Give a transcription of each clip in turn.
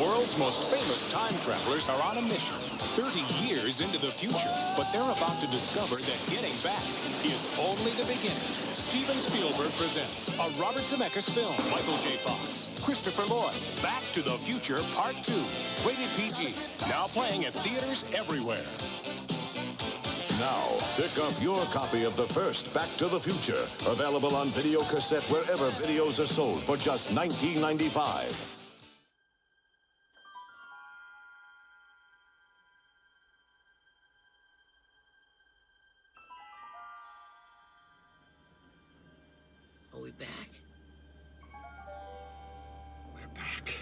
world's most famous time travelers are on a mission 30 years into the future, but they're about to discover that getting back is only the beginning. Steven Spielberg presents a Robert Zemeckis film. Michael J. Fox, Christopher Lloyd, Back to the Future Part 2. Rated PG. Now playing at theaters everywhere. Now, pick up your copy of the first Back to the Future. Available on video cassette wherever videos are sold for just $19.95. Are we back? We're back.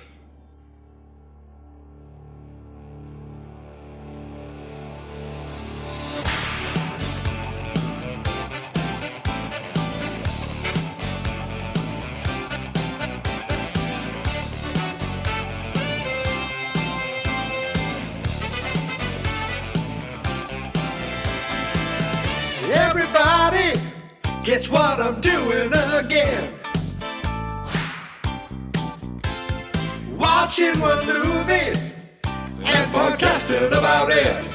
Everybody, guess what I'm doing again? Watching one movie and podcasting about it.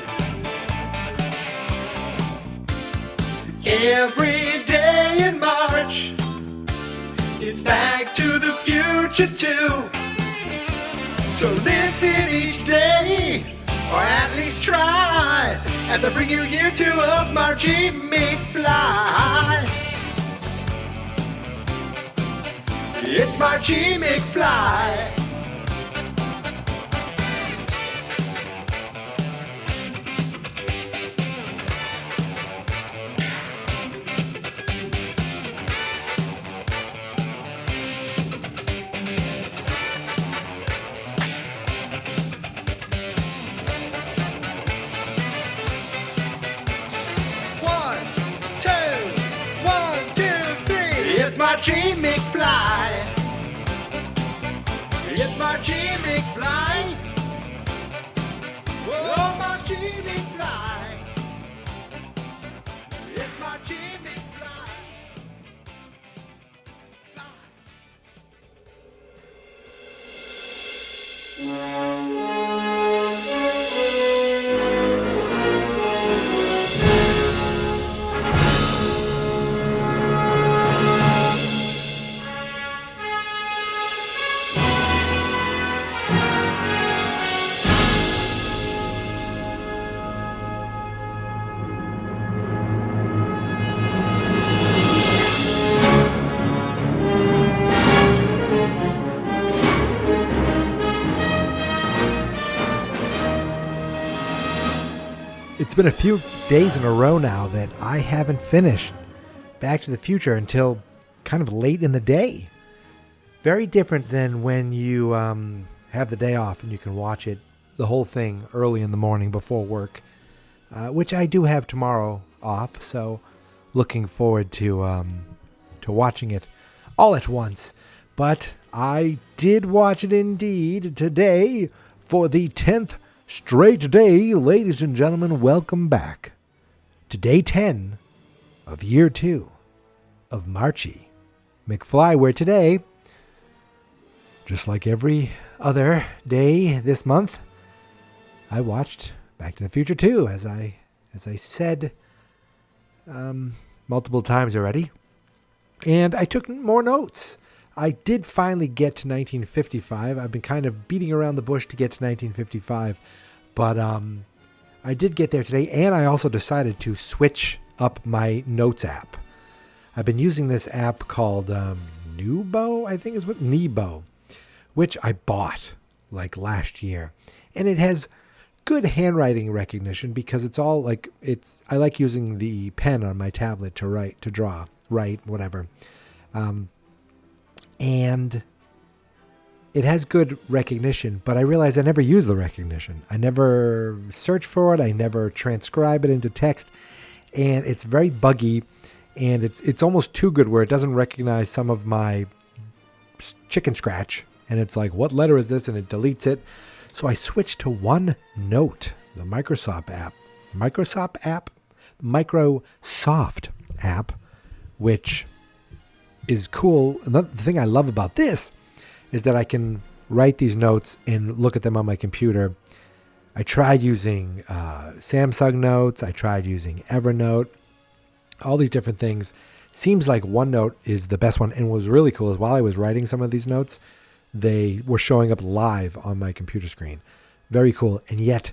Every day in March, it's Back to the Future 2. So listen each day, or at least try, as I bring you year 2 of Marchy McFly. It's Marchy McFly. It's Marchy McFly. It's Marchy McFly. Oh, Marchy McFly. It's Marchy McFly. It's been a few days in a row now that I haven't finished Back to the Future until kind of late in the day. Very different than when you have the day off and you can watch it, the whole thing, early in the morning before work, which I do have tomorrow off, so looking forward to watching it all at once. But I did watch it indeed today for the 10th straight day. Ladies and gentlemen, welcome back to day 10 of year 2 of Marchy McFly, where today, just like every other day this month, I watched Back to the Future 2, as I said multiple times already, and I took more notes. I did finally get to 1955. I've been kind of beating around the bush to get to 1955, but I did get there today, and I also decided to switch up my notes app. I've been using this app called Nebo, I think is what, Nebo, which I bought like last year, and it has good handwriting recognition because it's all like, I like using the pen on my tablet to write, to draw, write, whatever. And it has good recognition, but I realize I never use the recognition. I never search for it. I never transcribe it into text, and it's very buggy, and it's almost too good where it doesn't recognize some of my chicken scratch, and it's like, what letter is this? And it deletes it. So I switched to OneNote, the Microsoft app, which is cool. Another thing I love about this is that I can write these notes and look at them on my computer, I tried using Samsung Notes. I tried using Evernote. All these different things. Seems like OneNote is the best one. And what was really cool is while I was writing some of these notes, they were showing up live on my computer screen. Very cool. And yet,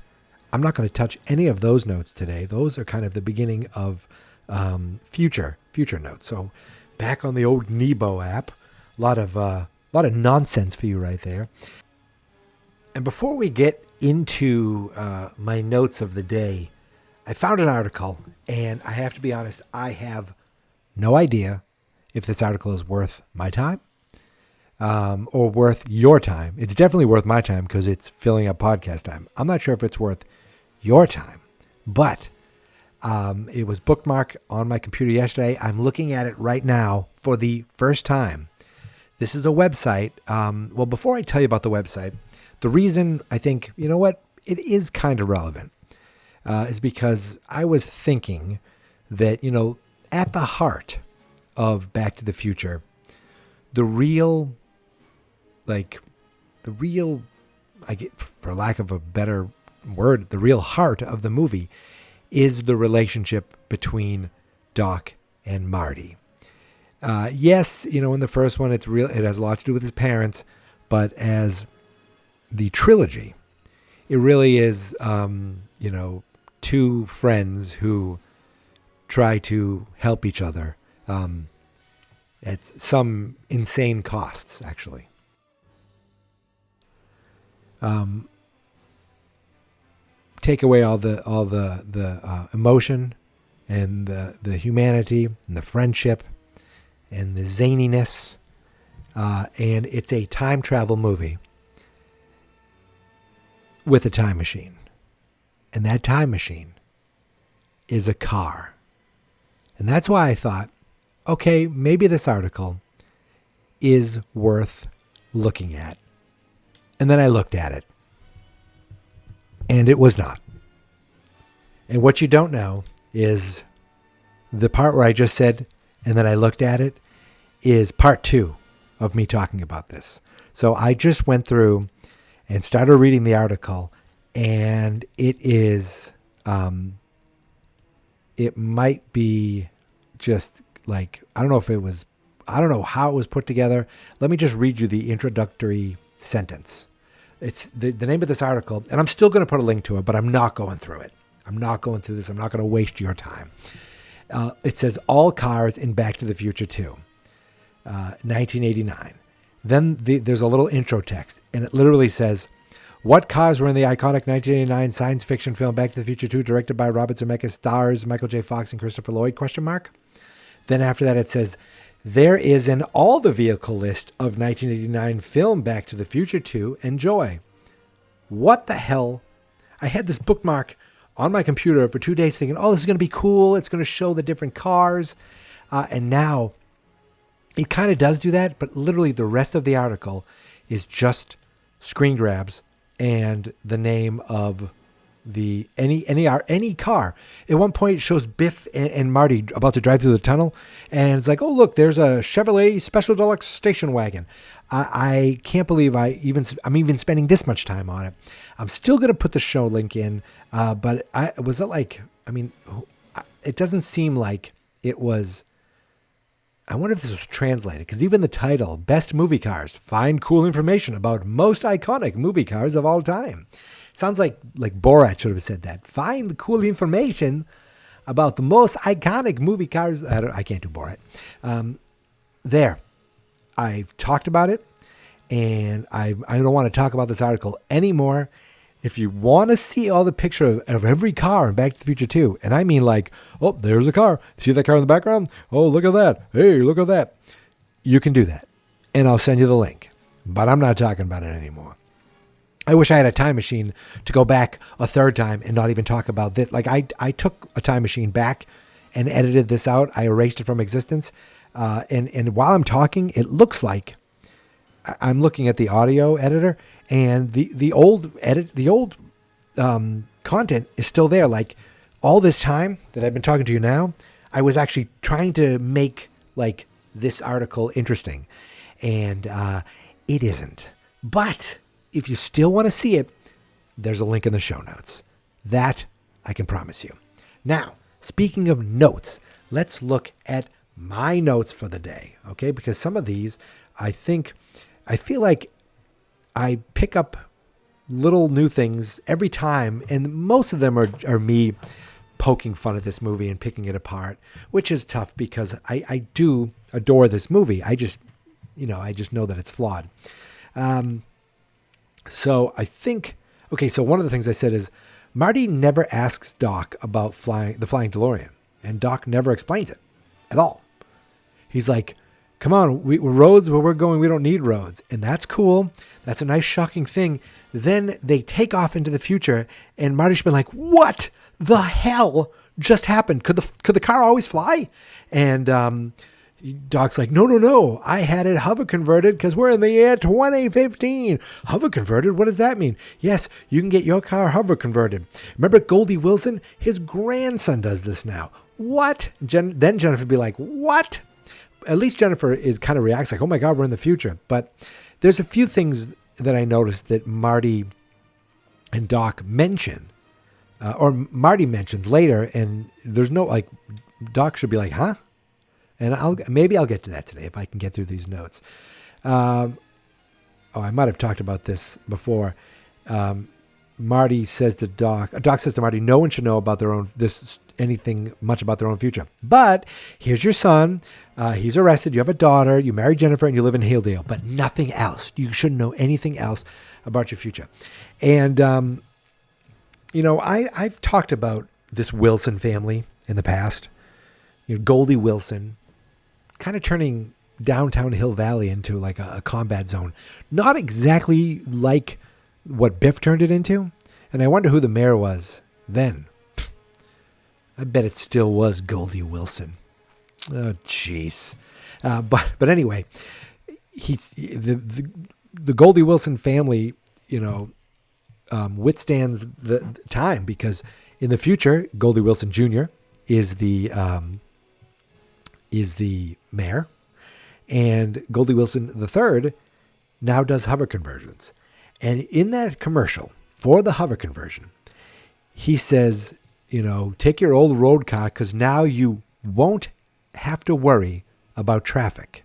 I'm not going to touch any of those notes today. Those are kind of the beginning of future notes. So back on the old Nebo app, a lot of nonsense for you right there. And before we get into my notes of the day, I found an article, and I have to be honest, I have no idea if this article is worth my time or worth your time. It's definitely worth my time because it's filling up podcast time. I'm not sure if it's worth your time, but it was bookmarked on my computer yesterday. I'm looking at it right now for the first time. This is a website. Well, before I tell you about the website, the reason I think, you know what, it is kind of relevant is because I was thinking that, you know, at the heart of Back to the Future, the real, I get, for lack of a better word, the real heart of the movie is the relationship between Doc and Marty. Yes, you know, in the first one, it has a lot to do with his parents, but as the trilogy, it really is, you know, two friends who try to help each other at some insane costs, actually. Take away all the emotion and the humanity and the friendship and the zaniness, and it's a time travel movie with a time machine. And that time machine is a car. And that's why I thought, okay, maybe this article is worth looking at. And then I looked at it. And it was not. And what you don't know is the part where I just said, and then I looked at it, is part 2 of me talking about this. So I just went through and started reading the article, and it is, it might be just like, I don't know how it was put together. Let me just read you the introductory sentence. It's the name of this article, and I'm still going to put a link to it, but I'm not going through it. I'm not going through this. I'm not going to waste your time. It says all cars in Back to the Future 2, 1989. Then there's a little intro text, and it literally says, what cars were in the iconic 1989 science fiction film Back to the Future 2, directed by Robert Zemeckis, stars Michael J. Fox and Christopher Lloyd, ? Then after that it says, there is an all the vehicle list of 1989 film Back to the Future 2. Enjoy. What the hell? I had this bookmark on my computer for 2 days thinking, oh, this is going to be cool. It's going to show the different cars. And now it kind of does do that, but literally the rest of the article is just screen grabs and the name of the any car. At one point it shows Biff and Marty about to drive through the tunnel, and it's like, oh look, there's a Chevrolet Special Deluxe station wagon. I can't believe I'm even spending this much time on it. I'm still gonna put the show link in, but it doesn't seem like it was. I wonder if this was translated, because even the title, Best Movie Cars, find cool information about most iconic movie cars of all time. Sounds like Borat should have said that. Find the cool information about the most iconic movie cars. I can't do Borat. There. I've talked about it, and I don't want to talk about this article anymore. If you want to see all the picture of every car in Back to the Future 2, and I mean like, oh, there's a car. See that car in the background? Oh, look at that. Hey, look at that. You can do that, and I'll send you the link. But I'm not talking about it anymore. I wish I had a time machine to go back a third time and not even talk about this. Like I took a time machine back and edited this out. I erased it from existence. And while I'm talking, it looks like I'm looking at the audio editor, and the old content is still there. Like all this time that I've been talking to you now, I was actually trying to make like this article interesting, and it isn't. But if you still want to see it, there's a link in the show notes. That I can promise you. Now, speaking of notes, let's look at my notes for the day, okay? Because some of these, I feel like I pick up little new things every time, and most of them are me poking fun at this movie and picking it apart, which is tough because I do adore this movie. I just know that it's flawed. So I think, okay, so one of the things I said is Marty never asks Doc about the flying DeLorean, and Doc never explains it at all. He's like, come on, we're roads where we're going, we don't need roads. And that's cool. That's a nice, shocking thing. Then they take off into the future, and Marty's been like, what the hell just happened? Could the car always fly? And Doc's like, no. I had it hover converted because we're in the year 2015. Hover converted? What does that mean? Yes, you can get your car hover converted. Remember Goldie Wilson? His grandson does this now. What? Then Jennifer would be like, what? At least Jennifer is kind of reacts like, oh my God, we're in the future. But there's a few things that I noticed that Marty and Doc mention, or Marty mentions later, and there's no, like, Doc should be like, huh? And maybe I'll get to that today if I can get through these notes. I might have talked about this before. Marty says to Doc says to Marty, no one should know about anything much about their own future. But here's your son. He's arrested. You have a daughter. You married Jennifer and you live in Hilldale, but nothing else. You shouldn't know anything else about your future. And, I've talked about this Wilson family in the past. Goldie Wilson kind of turning downtown Hill Valley into like a combat zone. Not exactly like what Biff turned it into. And I wonder who the mayor was then. I bet it still was Goldie Wilson. Oh, jeez. But anyway, he's the Goldie Wilson family, withstands the time because in the future, Goldie Wilson Jr. is the mayor, and Goldie Wilson III now does hover conversions. And in that commercial for the hover conversion, he says, take your old road car because now you won't have to worry about traffic.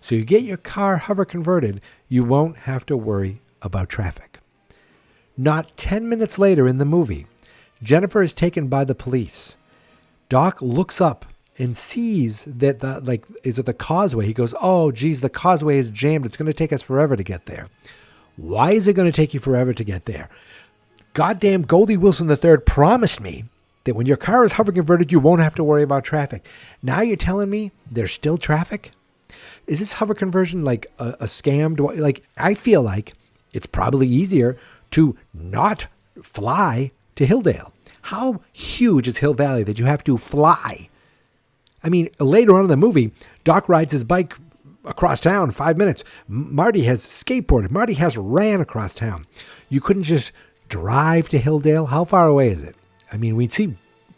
So you get your car hover converted, you won't have to worry about traffic. Not 10 minutes later in the movie, Jennifer is taken by the police. Doc looks up and sees that is it the causeway? He goes, oh, geez, the causeway is jammed. It's going to take us forever to get there. Why is it going to take you forever to get there? Goddamn Goldie Wilson III promised me that when your car is hover converted, you won't have to worry about traffic. Now you're telling me there's still traffic? Is this hover conversion like a scam? I feel like it's probably easier to not fly to Hilldale. How huge is Hill Valley that you have to fly? I mean, later on in the movie, Doc rides his bike across town 5 minutes. Marty has skateboarded. Marty has ran across town. You couldn't just drive to Hilldale. How far away is it? I mean, we see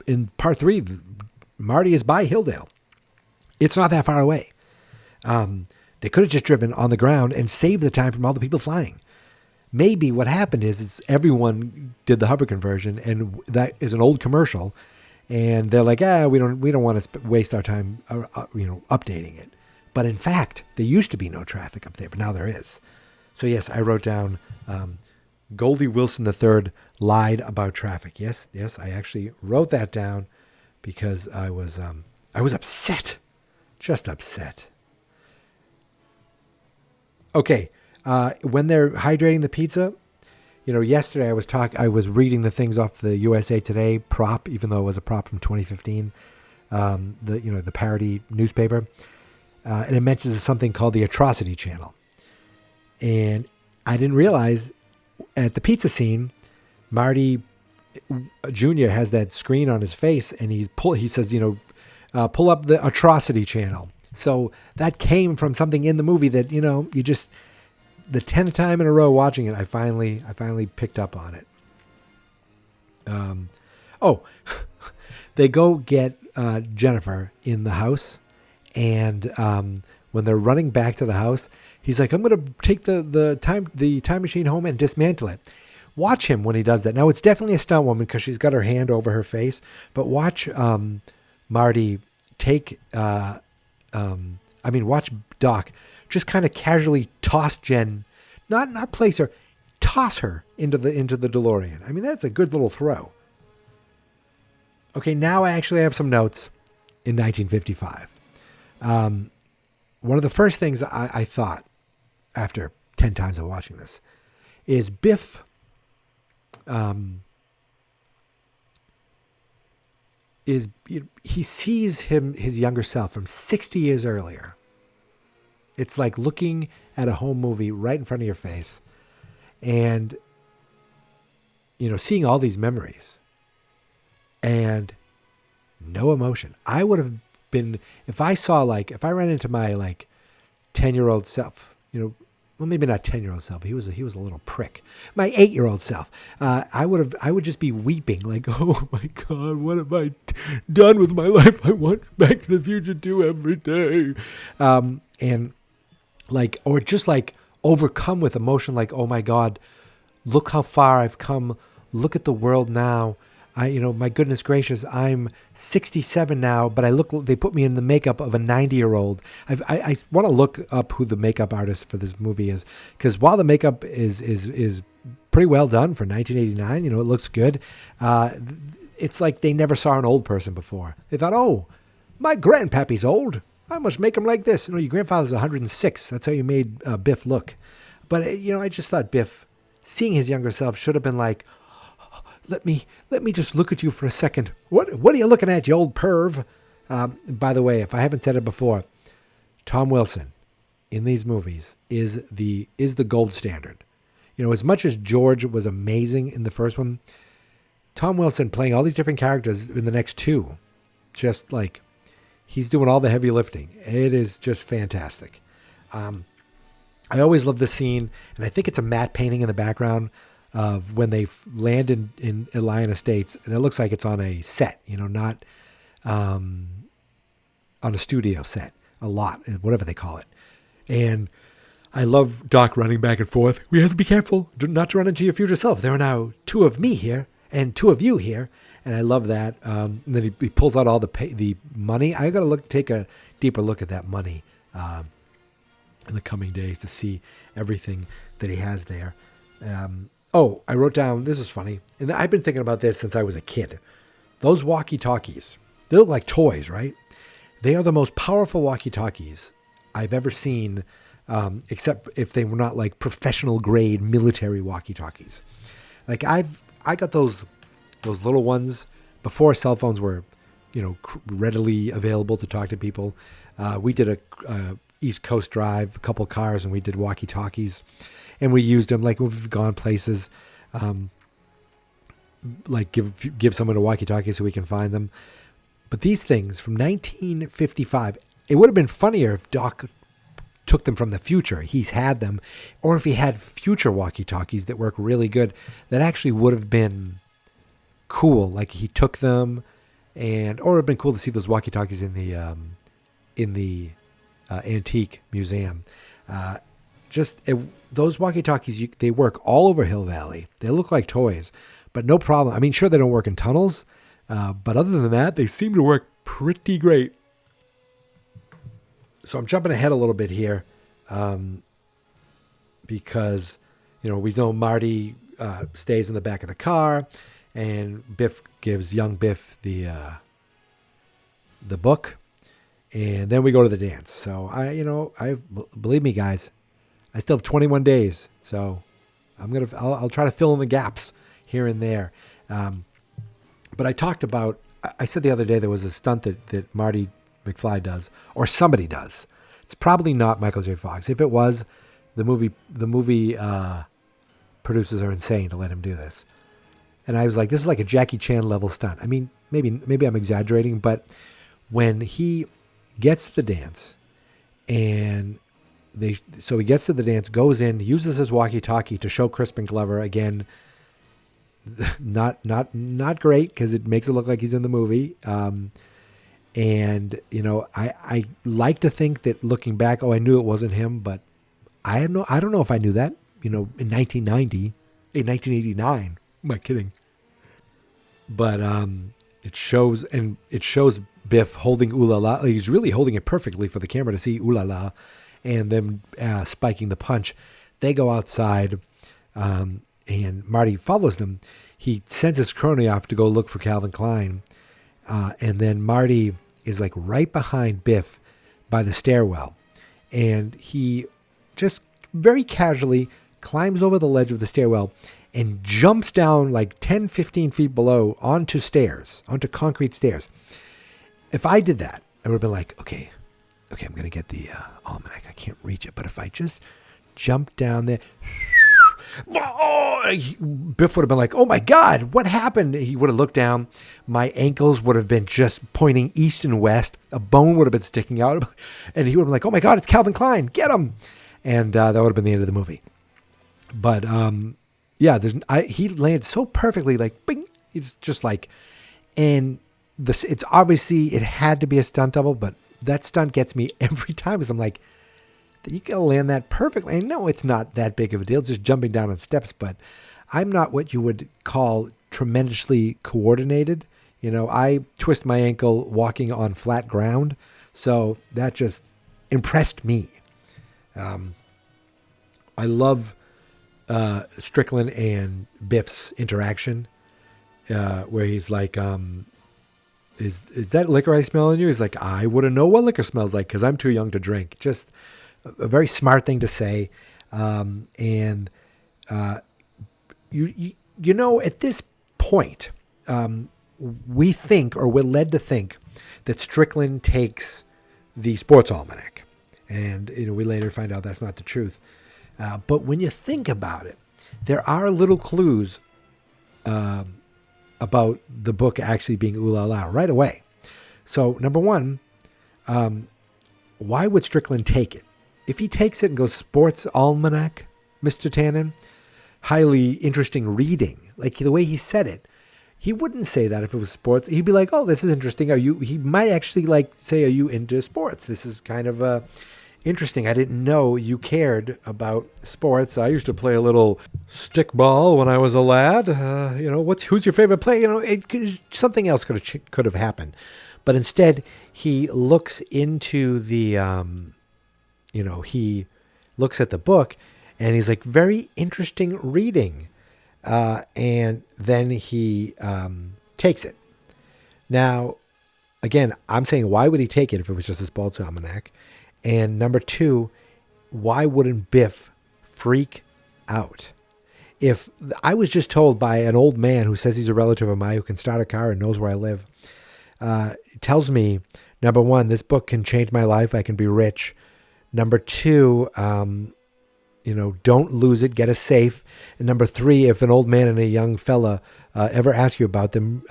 in part 3, Marty is by Hilldale. It's not that far away. They could have just driven on the ground and saved the time from all the people flying. Maybe what happened is everyone did the hover conversion, and that is an old commercial, and they're like, we don't want to waste our time, updating it. But in fact, there used to be no traffic up there, but now there is. So yes, I wrote down Goldie Wilson III lied about traffic. Yes, I actually wrote that down because I was upset, just upset. Okay. When they're hydrating the pizza, yesterday I was reading the things off the USA Today prop, even though it was a prop from 2015, the parody newspaper, and it mentions something called the Atrocity Channel. And I didn't realize at the pizza scene, Marty Jr. has that screen on his face, and he says, pull up the Atrocity Channel. So that came from something in the movie that, you just, the 10th time in a row watching it, I finally picked up on it. They go get Jennifer in the house, and when they're running back to the house, He's like, I'm going to take the time machine home and dismantle it. Watch him when he does that. Now, it's definitely a stunt woman because she's got her hand over her face. But watch Marty watch Doc just kind of casually toss Jen, not place her, toss her into the DeLorean. I mean, that's a good little throw. Okay, now I actually have some notes in 1955. One of the first things I thought after 10 times of watching this is Biff he sees his younger self from 60 years earlier. It's like looking at a home movie right in front of your face and, seeing all these memories and no emotion. I would have been, if I ran into my 10-year-old self, well, maybe not 10-year-old self. He was a little prick. My 8-year-old self. I would just be weeping like, oh my God, what have I done with my life? I want Back to the Future 2 every day. Or just overcome with emotion. Like, oh my God, look how far I've come. Look at the world now. My goodness gracious, I'm 67 now, but they put me in the makeup of a 90-year-old. I want to look up who the makeup artist for this movie is, because while the makeup is pretty well done for 1989, it looks good. It's like they never saw an old person before. They thought, oh, my grandpappy's old. I must make him like this. Your grandfather's 106. That's how you made Biff look. But, I just thought Biff, seeing his younger self, should have been like, Let me just look at you for a second. What are you looking at, you old perv? By the way, if I haven't said it before, Tom Wilson in these movies is the gold standard. As much as George was amazing in the first one, Tom Wilson playing all these different characters in the next two, just like he's doing all the heavy lifting. It is just fantastic. I always love this scene, and I think it's a matte painting in the background of when they land in Lion Estates, and it looks like it's on a set, not on a studio set, a lot, whatever they call it. And I love Doc running back and forth. We have to be careful not to run into your future self. There are now 2 of me here and 2 of you here. And I love that. And then he pulls out all the money. I got to take a deeper look at that money in the coming days to see everything that he has there. I wrote down, this is funny, and I've been thinking about this since I was a kid. Those walkie-talkies, they look like toys, right? They are the most powerful walkie-talkies I've ever seen, except if they were not like professional grade military walkie-talkies. Like I got those little ones before cell phones were, readily available to talk to people. We did a East Coast drive, a couple of cars, and we did walkie-talkies. And we used them like we've gone places, like give someone a walkie-talkie so we can find them. But these things from 1955, it would have been funnier if Doc took them from the future. He's had them, or if he had future walkie-talkies that work really good. That actually would have been cool. Like he took them, or it would have been cool to see those walkie-talkies in the antique museum. Those walkie-talkies, they work all over Hill Valley. They look like toys, but no problem. I mean, sure, they don't work in tunnels, but other than that, they seem to work pretty great. So I'm jumping ahead a little bit here because, we know Marty stays in the back of the car, and Biff gives young Biff the book, and then we go to the dance. So believe me, guys, I still have 21 days, so I'll try to fill in the gaps here and there. But I said the other day there was a stunt that Marty McFly does, or somebody does. It's probably not Michael J. Fox. If it was, the movie producers are insane to let him do this. And I was like, this is like a Jackie Chan level stunt. I mean, maybe I'm exaggerating, but when he gets to the dance and so he gets to the dance, goes in, uses his walkie-talkie to show Crispin Glover again. Not great because it makes it look like he's in the movie. I like to think that looking back, I knew it wasn't him, but I don't know if I knew that, in 1989. Am I kidding? But it shows Biff holding Ooh La La. He's really holding it perfectly for the camera to see Ooh La La, and them spiking the punch. They go outside, and Marty follows them. He sends his crony off to go look for Calvin Klein, and then Marty is like right behind Biff by the stairwell, and he just very casually climbs over the ledge of the stairwell and jumps down like 10, 15 feet below onto concrete stairs. If I did that, I would have been like, okay, I'm going to get the almanac. I can't reach it. But if I just jump down there, Biff would have been like, oh my God, what happened? He would have looked down. My ankles would have been just pointing east and west. A bone would have been sticking out. And he would have been like, oh my God, it's Calvin Klein. Get him. And that would have been the end of the movie. But yeah, he landed so perfectly, like, bing. It's just like, and it's obviously, it had to be a stunt double, but that stunt gets me every time because I'm like, you gotta land that perfectly. I know it's not that big of a deal, it's just jumping down on steps, but I'm not what you would call tremendously coordinated. I twist my ankle walking on flat ground, so that just impressed me. I love Strickland and Biff's interaction, where he's like, is that liquor I smell in you? He's like, I wouldn't know what liquor smells like because I'm too young to drink. Just a very smart thing to say. And at this point, we think, or we're led to think, that Strickland takes the sports almanac. And we later find out that's not the truth. But when you think about it, there are little clues about the book actually being Ooh La La right away. So number one, why would Strickland take it? If he takes it and goes sports almanac, Mr. Tannen, highly interesting reading, like the way he said it, he wouldn't say that if it was sports. He'd be like, oh, this is interesting. He might actually say, are you into sports? This is kind of interesting. I didn't know you cared about sports. I used to play a little stickball when I was a lad. Who's your favorite player? Something else could have happened. But instead, he looks into the, he looks at the book and he's like, very interesting reading. And then he takes it. Now, again, I'm saying, why would he take it if it was just a sports almanac? And number two, why wouldn't Biff freak out? If I was just told by an old man who says he's a relative of mine who can start a car and knows where I live, tells me, number one, this book can change my life. I can be rich. Number two, don't lose it. Get a safe. And number three, if an old man and a young fella ever ask you about them,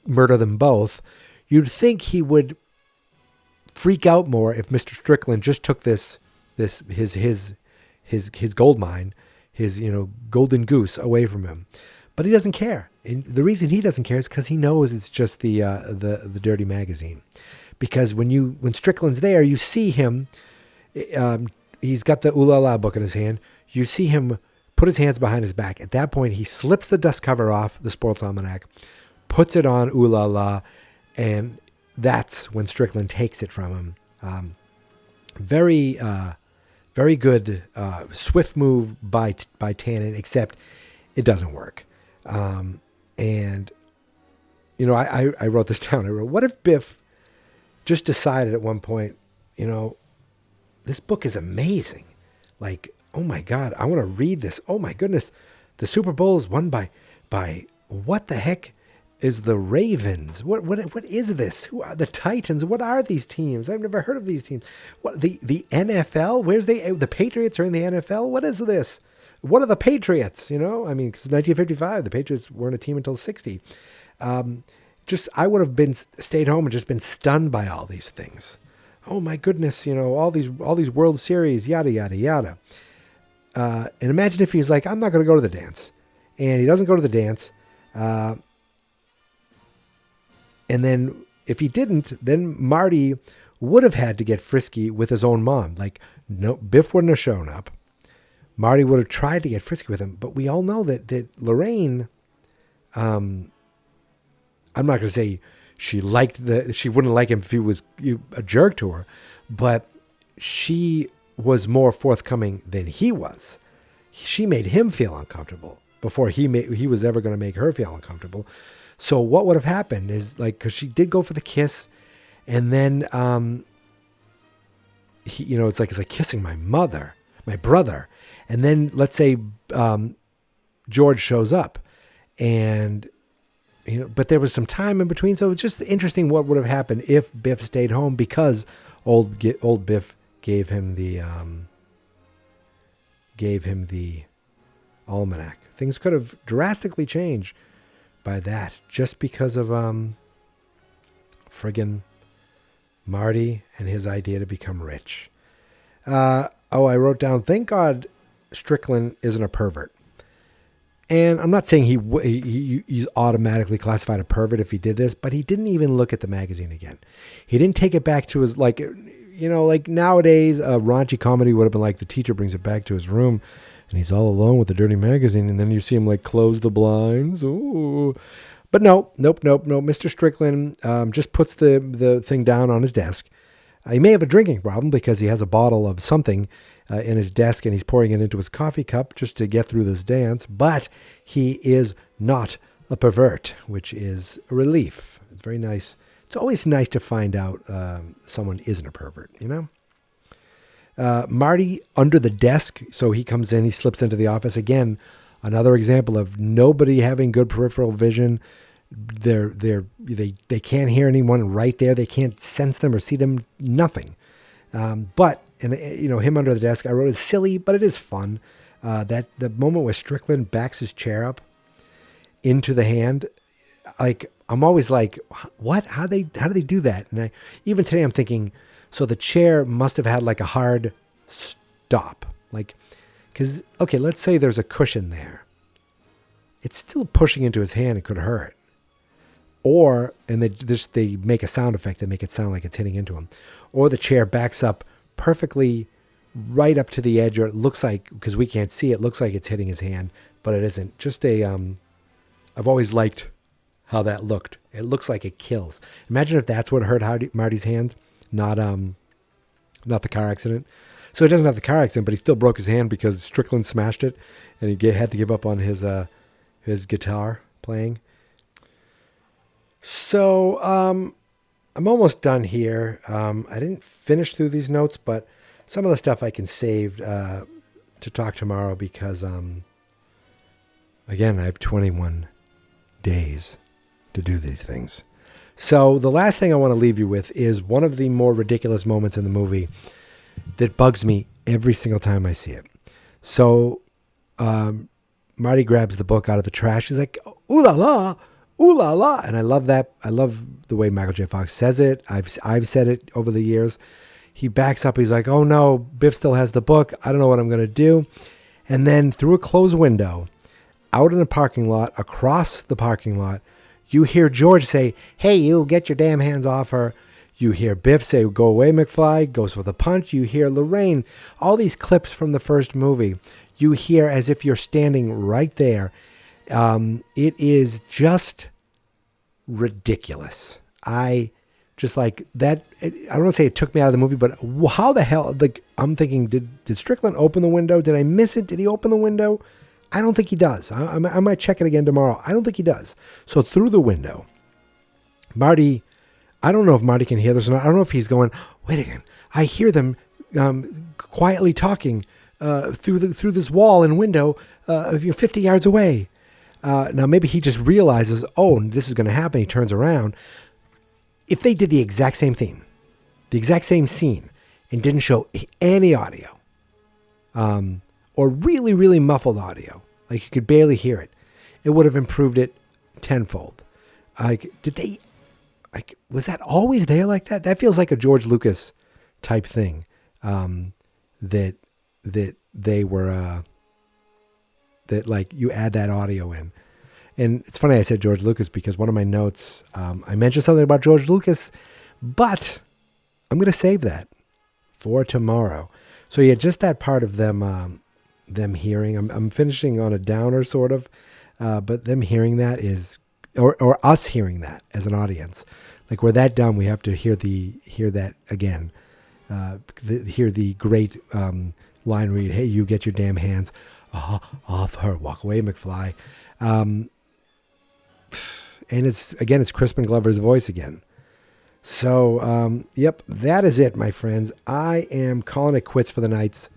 murder them both. You'd think he would freak out more if Mr. Strickland just took his gold mine, his golden goose away from him, but he doesn't care. And the reason he doesn't care is because he knows it's just the dirty magazine. Because when Strickland's there, you see him. He's got the Ooh La La book in his hand. You see him put his hands behind his back. At that point, he slips the dust cover off the sports almanac, puts it on Ooh La La, and that's when Strickland takes it from him. Very good, swift move by Tannen, except it doesn't work. I wrote this down. I wrote, what if Biff just decided at one point, this book is amazing. Like, oh my God, I want to read this. Oh my goodness, the Super Bowl is won by what the heck is the Ravens? What is this? Who are the Titans? What are these teams? I've never heard of these teams. What the NFL? Where's the Patriots are in the NFL? What is this? What are the Patriots? Because 1955, the Patriots weren't a team until 60. I would have stayed home and just been stunned by all these things. Oh my goodness, all these World Series, yada yada yada. And imagine if he's like, I'm not going to go to the dance, and he doesn't go to the dance. And then if he didn't, then Marty would have had to get frisky with his own mom. Like, no, Biff wouldn't have shown up. Marty would have tried to get frisky with him. But we all know that Lorraine, I'm not going to say she wouldn't like him if he was a jerk to her, but she was more forthcoming than he was. She made him feel uncomfortable before he was ever going to make her feel uncomfortable. So what would have happened is, like, because she did go for the kiss, and then it's like kissing my brother, and then let's say George shows up, and but there was some time in between, so it's just interesting what would have happened if Biff stayed home, because old Biff gave him the almanac. Things could have drastically changed by that, just because of friggin' Marty and his idea to become rich. I wrote down, thank God Strickland isn't a pervert. And I'm not saying he's automatically classified a pervert if he did this, but he didn't even look at the magazine again. He didn't take it back to his, like nowadays, a raunchy comedy would have been like the teacher brings it back to his room and he's all alone with the dirty magazine, and then you see him like close the blinds. Ooh. But nope. Mr. Strickland just puts the thing down on his desk. He may have a drinking problem because he has a bottle of something in his desk and he's pouring it into his coffee cup just to get through this dance. But he is not a pervert, which is a relief. It's very nice. It's always nice to find out someone isn't a pervert, Marty under the desk. So he comes in, he slips into the office. Again, another example of nobody having good peripheral vision. They can't hear anyone right there. They can't sense them or see them. Nothing. But him under the desk, I wrote, it's silly, but it is fun. That the moment where Strickland backs his chair up into the hand, like, I'm always like, what? How do they do that? And even today I'm thinking, so the chair must have had like a hard stop, like, because okay, let's say there's a cushion there. It's still pushing into his hand. It could hurt. And they make a sound effect that make it sound like it's hitting into him. Or the chair backs up perfectly right up to the edge, or it looks like, because we can't see, it looks like it's hitting his hand, but it isn't. Just I've always liked how that looked. It looks like it kills. Imagine if that's what hurt Marty's hand, not the car accident. So he doesn't have the car accident, but he still broke his hand because Strickland smashed it, and he had to give up on his guitar playing. So I'm almost done here. I didn't finish through these notes, but some of the stuff I can save to talk tomorrow because, again, I have 21 days to do these things. So the last thing I want to leave you with is one of the more ridiculous moments in the movie that bugs me every single time I see it. So Marty grabs the book out of the trash. He's like, ooh la la. Ooh la la. And I love that. I love the way Michael J. Fox says it. I've said it over the years. He backs up. He's like, oh no, Biff still has the book. I don't know what I'm going to do. And then through a closed window, out in the parking lot, across the parking lot, you hear George say, hey, you get your damn hands off her. You hear Biff say, go away, McFly, goes for the punch. You hear Lorraine, all these clips from the first movie. You hear as if you're standing right there. It is just ridiculous. I just like that. I don't want to say it took me out of the movie, but how the hell, like, I'm thinking, did Strickland open the window? Did I miss it? Did he open the window? I don't think he does. I might check it again tomorrow. I don't think he does. So through the window, Marty, I don't know if Marty can hear this or not. I don't know if he's going, wait again. I hear them quietly talking through this wall and window 50 yards away. Now, maybe he just realizes, oh, this is going to happen. He turns around. If they did the exact same thing, the exact same scene, and didn't show any audio, or really, really muffled audio, like you could barely hear it, it would have improved it tenfold. Like, was that always there like that? That feels like a George Lucas type thing, that they were, that like you add that audio in. And it's funny I said George Lucas because one of my notes, I mentioned something about George Lucas, but I'm going to save that for tomorrow. So yeah, just that part of them them hearing. I'm finishing on a downer sort of, but them hearing that is, or us hearing that as an audience, like we're that dumb. We have to hear that again, hear the great line read. Hey, you get your damn hands off her. Walk away, McFly. And it's Crispin Glover's voice again. So, yep, that is it, my friends. I am calling it quits for the nights.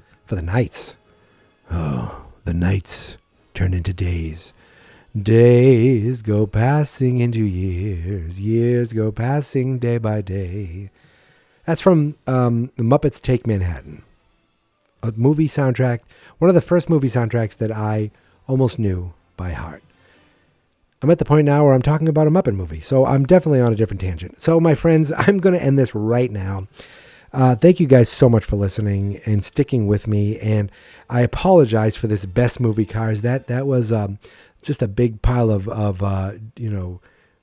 Oh, the nights turn into days. Days go passing into years. Years go passing day by day. That's from The Muppets Take Manhattan. A movie soundtrack. One of the first movie soundtracks that I almost knew by heart. I'm at the point now where I'm talking about a Muppet movie, so I'm definitely on a different tangent. So, my friends, I'm going to end this right now. Thank you guys so much for listening and sticking with me, and I apologize for this best movie cars. That was just a big pile of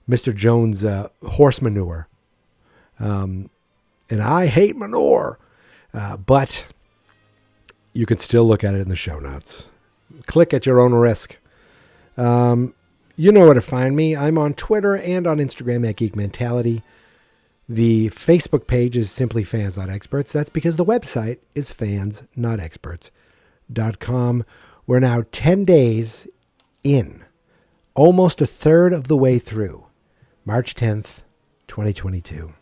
Mr. Jones horse manure, and I hate manure, but you can still look at it in the show notes. Click at your own risk. You know where to find me. I'm on Twitter and on Instagram at Geek Mentality. The Facebook page is simply Fans Not Experts. That's because the website is fansnotexperts.com. We're now 10 days in, almost a third of the way through, March 10th, 2022.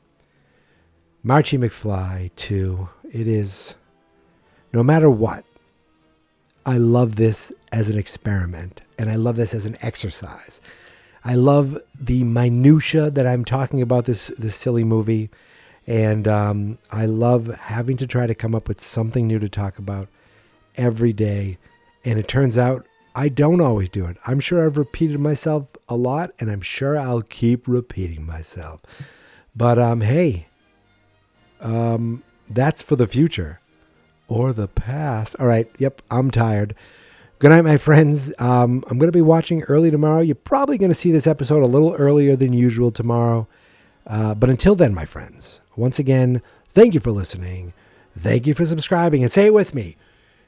Marchy McFly 2. It is, no matter what, I love this as an experiment, and I love this as an exercise. I love the minutia that I'm talking about this silly movie, and I love having to try to come up with something new to talk about every day, and it turns out I don't always do it. I'm sure I've repeated myself a lot, and I'm sure I'll keep repeating myself. But hey, that's for the future. Or the past. All right. Yep. I'm tired. Good night, my friends. I'm going to be watching early tomorrow. You're probably going to see this episode a little earlier than usual tomorrow. But until then, my friends, once again, thank you for listening. Thank you for subscribing. And say it with me.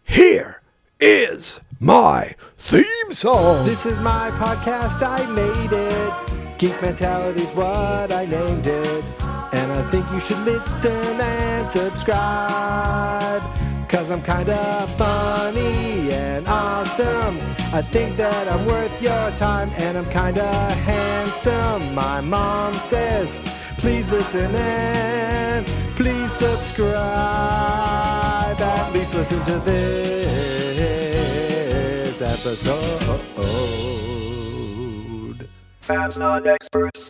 Here is my theme song. This is my podcast. I made it. Geek Mentality's what I named it. And I think you should listen and subscribe. 'Cause I'm kinda funny and awesome. I think that I'm worth your time, and I'm kinda handsome. My mom says, please listen and please subscribe. At least listen to this episode. Fans Not Experts.